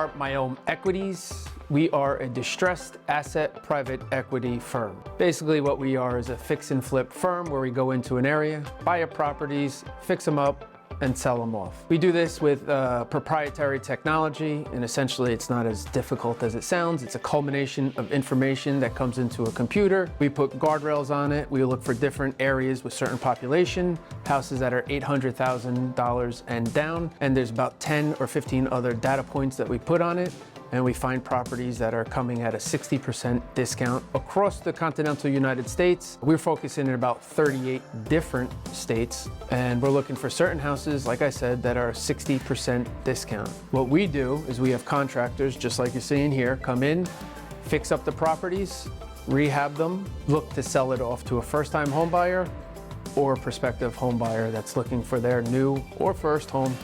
are MIOYM Equities. We are a distressed asset private equity firm. Basically what we are is a fix and flip firm where we go into an area, buy up properties, fix them up, and sell them off. We do this with proprietary technology, and essentially it's not as difficult as it sounds. It's a culmination of information that comes into a computer. We put guardrails on it. We look for different areas with certain population, houses that are $800,000 and down, and there's about 10 or 15 other data points that we put on it. And we find properties that are coming at a 60% discount across the continental United States. We're focusing in about 38 different states, and we're looking for certain houses, like I said, that are 60% discount. What we do is we have contractors, just like you're seeing here, come in, fix up the properties, rehab them, look to sell it off to a first-time home buyer or a prospective home buyer that's looking for their new or first home,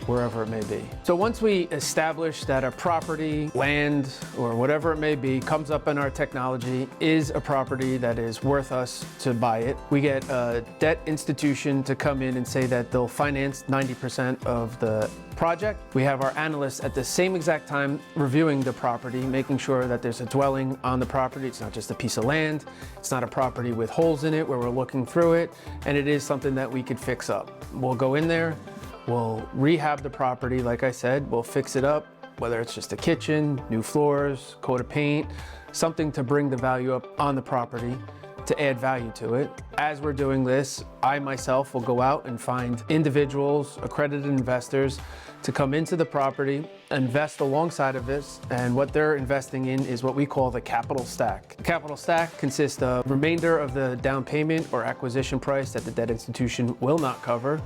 wherever it may be. So once we establish that a property, land, or whatever it may be, comes up in our technology, is a property that is worth us to buy it, we get a debt institution to come in and say that they'll finance 90% of the project. We have our analysts at the same exact time reviewing the property, making sure that there's a dwelling on the property. It's not just a piece of land. It's not a property with holes in it where we're looking through it, and it is something that we could fix up. We'll go in there, we'll rehab the property, like I said, we'll fix it up, whether it's just a kitchen, new floors, coat of paint, something to bring the value up on the property, to add value to it. As we're doing this, I myself will go out and find individuals, accredited investors, to come into the property, invest alongside of this, and what they're investing in is what we call the capital stack. The capital stack consists of remainder of the down payment or acquisition price that the debt institution will not cover,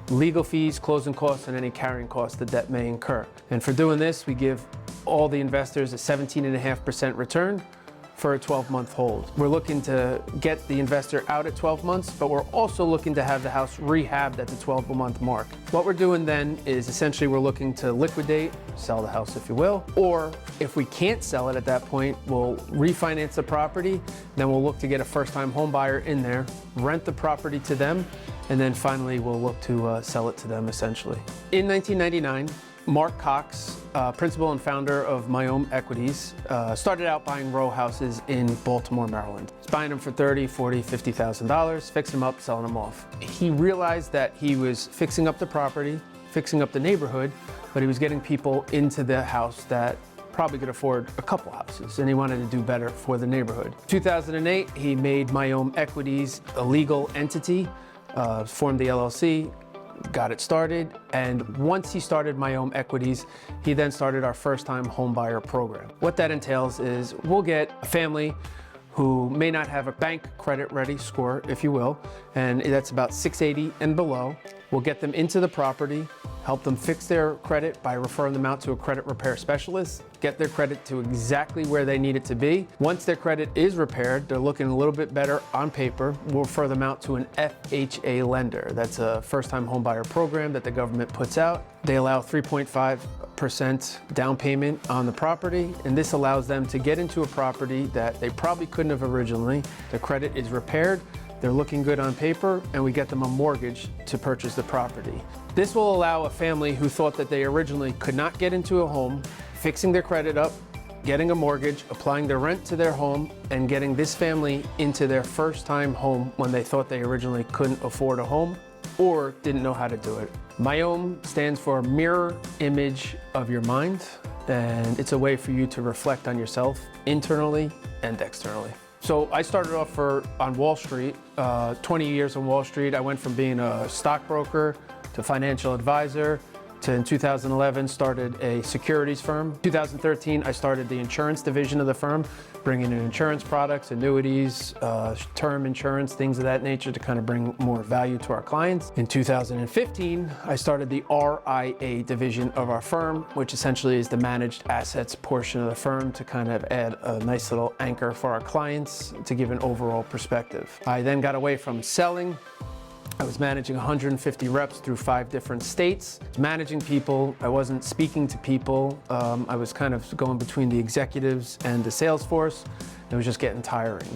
legal fees, closing costs, and any carrying costs the debt may incur. And for doing this, we give all the investors a 17.5% return for a 12-month hold. We're looking to get the investor out at 12 months, but we're also looking to have the house rehabbed at the 12-month mark. What we're doing then is essentially we're looking to liquidate, sell the house if you will, or if we can't sell it at that point, we'll refinance the property, then we'll look to get a first-time home buyer in there, rent the property to them, and then finally we'll look to sell it to them essentially. In 1999, Mark Cox, principal and founder of MIOYM Equities, started out buying row houses in Baltimore, Maryland. He's buying them for $30,000, $40,000, $50,000, fixing them up, selling them off. He realized that he was fixing up the property, fixing up the neighborhood, but he was getting people into the house that probably could afford a couple houses, and he wanted to do better for the neighborhood. 2008, he made MIOYM Equities a legal entity, formed the LLC, got it started, and once he started MIOYM Equities, he then started our first-time home buyer program. What that entails is we'll get a family who may not have a bank credit ready score, if you will, and that's about 680 and below. We'll get them into the property, help them fix their credit by referring them out to a credit repair specialist, get their credit to exactly where they need it to be. Once their credit is repaired, they're looking a little bit better on paper, we'll refer them out to an FHA lender. That's a first-time home buyer program that the government puts out. They allow 3.5% down payment on the property, and this allows them to get into a property that they probably couldn't have originally. The credit is repaired, they're looking good on paper, and we get them a mortgage to purchase the property. This will allow a family who thought that they originally could not get into a home, fixing their credit up, getting a mortgage, applying their rent to their home, and getting this family into their first-time home when they thought they originally couldn't afford a home or didn't know how to do it. MIOYM stands for Mirror Image of Your Mind, and it's a way for you to reflect on yourself internally and externally. So I started off on Wall Street, 20 years on Wall Street. I went from being a stockbroker to financial advisor, to in 2011 started a securities firm. 2013 I started the insurance division of the firm, bringing in insurance products, annuities, term insurance, things of that nature to kind of bring more value to our clients. In 2015 I started the RIA division of our firm, which essentially is the managed assets portion of the firm to kind of add a nice little anchor for our clients to give an overall perspective. I then got away from selling. I was managing 150 reps through 5 different states. Managing people, I wasn't speaking to people. I was kind of going between the executives and the sales force. It was just getting tiring.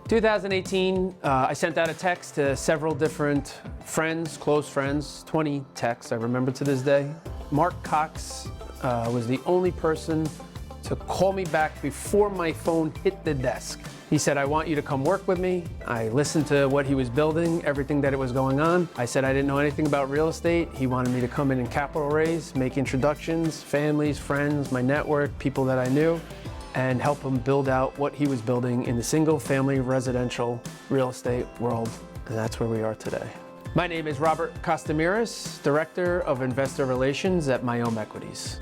2018, I sent out a text to several different friends, close friends, 20 texts I remember to this day. Mark Cox was the only person to call me back before my phone hit the desk. He said, I want you to come work with me. I listened to what he was building, everything that it was going on. I said I didn't know anything about real estate. He wanted me to come in and capital raise, make introductions, families, friends, my network, people that I knew, and help him build out what he was building in the single family residential real estate world. And that's where we are today. My name is Robert Costamiras, Director of Investor Relations at MIOYM Equities.